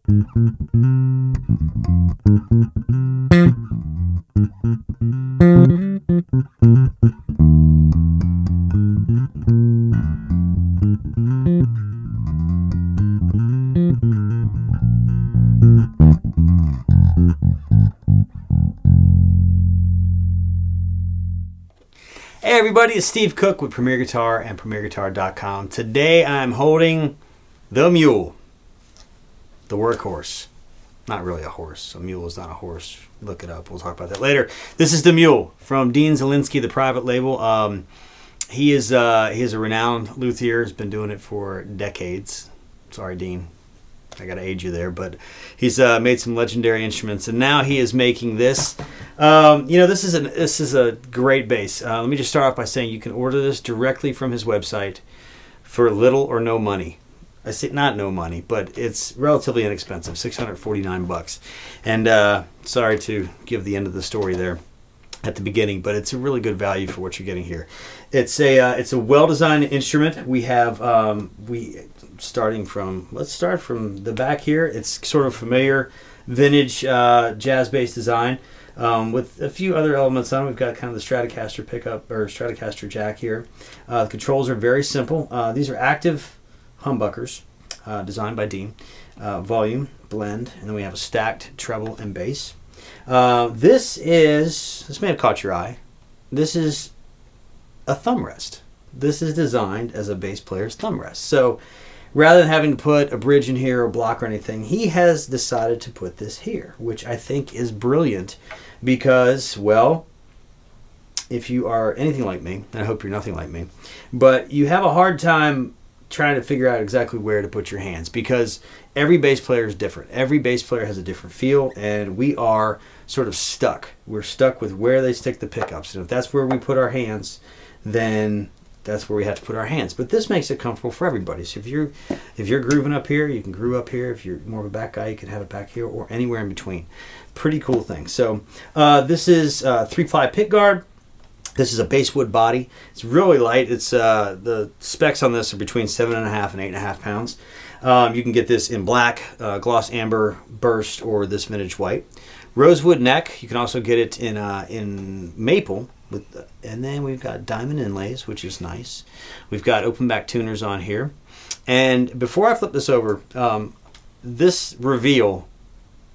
Hey everybody, it's Steve Cook with Premier Guitar and PremierGuitar.com. Today I'm holding the Mule, the workhorse. Not really a horse. A mule is not a horse. Look it up. We'll talk about that later. This is the Mule from Dean Zelinsky, the private label. He is a renowned luthier. He's been doing it for decades. Sorry, Dean. I got to age you there, but he's made some legendary instruments, and now he is making this. This is a great bass. Let me just start off by saying you can order this directly from his website for little or no money. I say not no money, but it's relatively inexpensive, $649. And sorry to give the end of the story there at the beginning, but it's a really good value for what you're getting here. It's a well-designed instrument. We have let's start from the back here. It's sort of familiar vintage jazz bass design with a few other elements on it. We've got kind of the Stratocaster pickup or Stratocaster jack here. The controls are very simple. These are active humbuckers designed by Dean. Volume, blend, and then we have a stacked treble and bass. This may have caught your eye. This is a thumb rest. This is designed as a bass player's thumb rest. So rather than having to put a bridge in here or a block or anything, he has decided to put this here, which I think is brilliant because, well, if you are anything like me, and I hope you're nothing like me, but you have a hard time trying to figure out exactly where to put your hands because every bass player is different. Every bass player has a different feel, and we are sort of stuck. We're stuck with where they stick the pickups, and if that's where we put our hands, then that's where we have to put our hands. But this makes it comfortable for everybody. So if you're grooving up here, you can groove up here. If you're more of a back guy, you can have it back here or anywhere in between. Pretty cool thing. So this is 3-ply Pickguard. This is a basswood body. It's really light. It's the specs on this are between 7.5 and 8.5 pounds. You can get this in black, gloss amber, burst, or this vintage white. Rosewood neck. You can also get it in maple. And then we've got diamond inlays, which is nice. We've got open back tuners on here. And before I flip this over, this reveal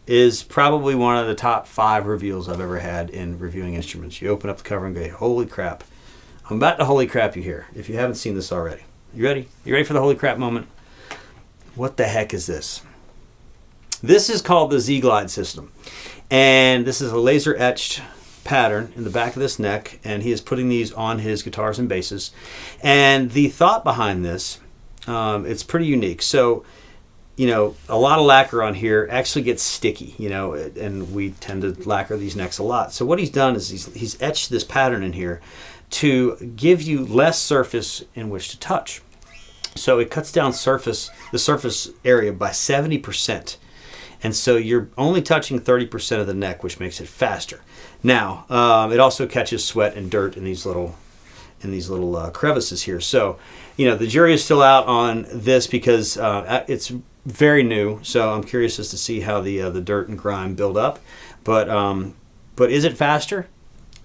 is probably one of the top 5 reveals I've ever had in reviewing instruments. You open up the cover and go, holy crap. I'm about to holy crap you here, if you haven't seen this already. You ready? You ready for the holy crap moment? What the heck is this? This is called the Z-Glide system. And this is a laser etched pattern in the back of this neck, and he is putting these on his guitars and basses. And the thought behind this, it's pretty unique. So, a lot of lacquer on here actually gets sticky, and we tend to lacquer these necks a lot. So what he's done is he's etched this pattern in here to give you less surface in which to touch. So it cuts down the surface area by 70%. And so you're only touching 30% of the neck, which makes it faster. Now, it also catches sweat and dirt in these little crevices here. So, the jury is still out on this because it's very new. So I'm curious as to see how the dirt and grime build up. But is it faster?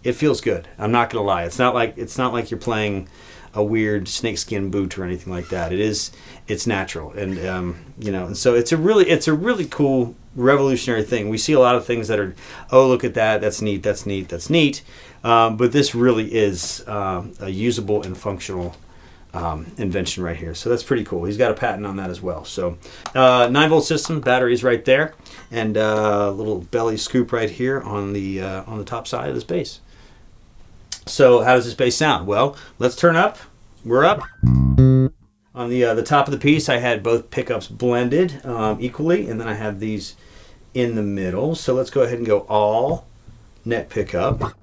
It feels good. I'm not gonna lie. It's not like you're playing a weird snakeskin boot or anything like that. It's natural, and and so it's a really cool, revolutionary thing. We see a lot of things that are, oh, look at that, that's neat, but this really is a usable and functional invention right here. So that's pretty cool. He's got a patent on that as well. So 9-volt system, batteries right there, and a little belly scoop right here on the top side of this bass. So how does this bass sound? Well, let's turn up. We're up. On the top of the piece, I had both pickups blended equally, and then I have these in the middle. So let's go ahead and go all net pickup.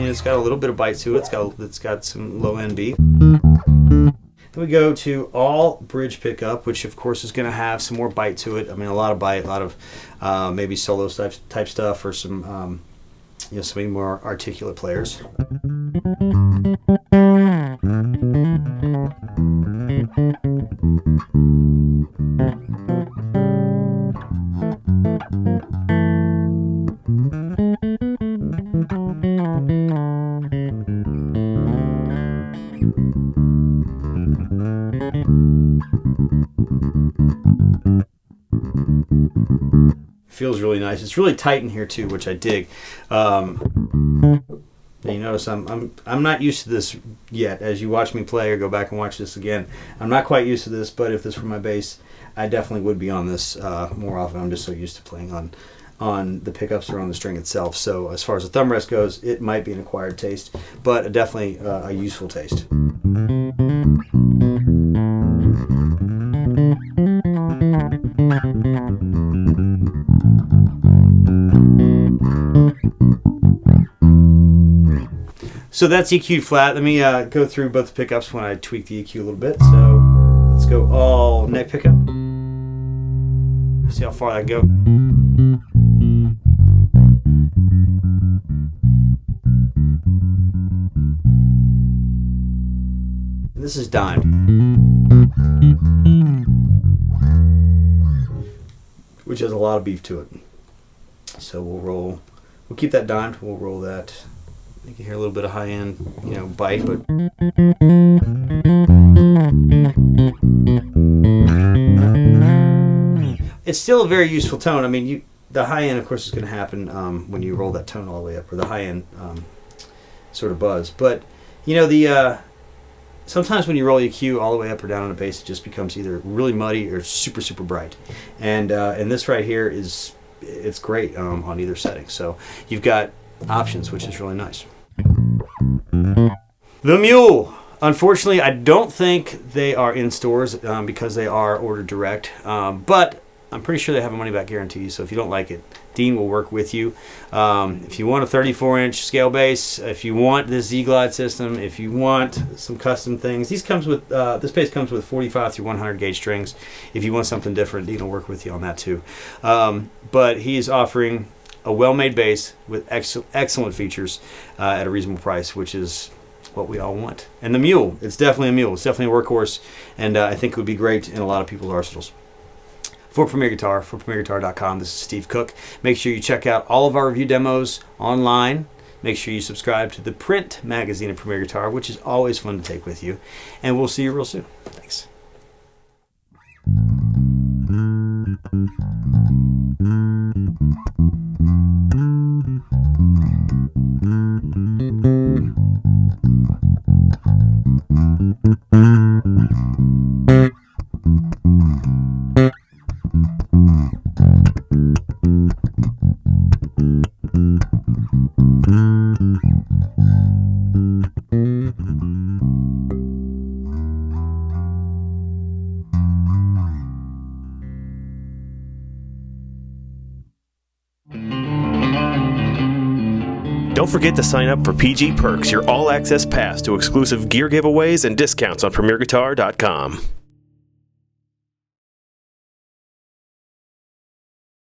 It's got a little bit of bite to it. It's got some low end beat. Then we go to all bridge pickup, which of course is going to have some more bite to it. I mean, a lot of bite, a lot of maybe solo type stuff, or some some more articulate players. Feels really nice. It's really tight in here too, which I dig. You notice I'm not used to this yet. As you watch me play or go back and watch this again, I'm not quite used to this. But if this were my bass, I definitely would be on this more often. I'm just so used to playing on the pickups or on the string itself. So as far as the thumb rest goes, it might be an acquired taste, but definitely a useful taste. So that's EQ'd flat. Let me go through both the pickups when I tweak the EQ a little bit. So let's go all neck pickup. See how far that can go. And this is dimed, which has a lot of beef to it. So we'll keep that dimed. We'll roll that. You can hear a little bit of high end, bite, but it's still a very useful tone. I mean, the high end, of course, is going to happen when you roll that tone all the way up, or the high end sort of buzz. But sometimes when you roll EQ all the way up or down on a bass, it just becomes either really muddy or super super bright. And this right here it's great on either setting. So you've got options, which is really nice. The Mule. Unfortunately, I don't think they are in stores because they are ordered direct. But I'm pretty sure they have a money-back guarantee. So if you don't like it, Dean will work with you. If you want a 34-inch scale bass, if you want this Z-Glide system, if you want some custom things, this bass comes with 45 through 100 gauge strings. If you want something different, Dean will work with you on that too. But he is offering a well-made bass with excellent features at a reasonable price, which is what we all want. And the Mule, it's definitely a Mule. It's definitely a workhorse, and I think it would be great in a lot of people's arsenals. For Premier Guitar, for premierguitar.com, this is Steve Cook. Make sure you check out all of our review demos online. Make sure you subscribe to the print magazine of Premier Guitar, which is always fun to take with you. And we'll see you real soon. Thanks. Don't forget to sign up for PG Perks, your all-access pass to exclusive gear giveaways and discounts on premierguitar.com.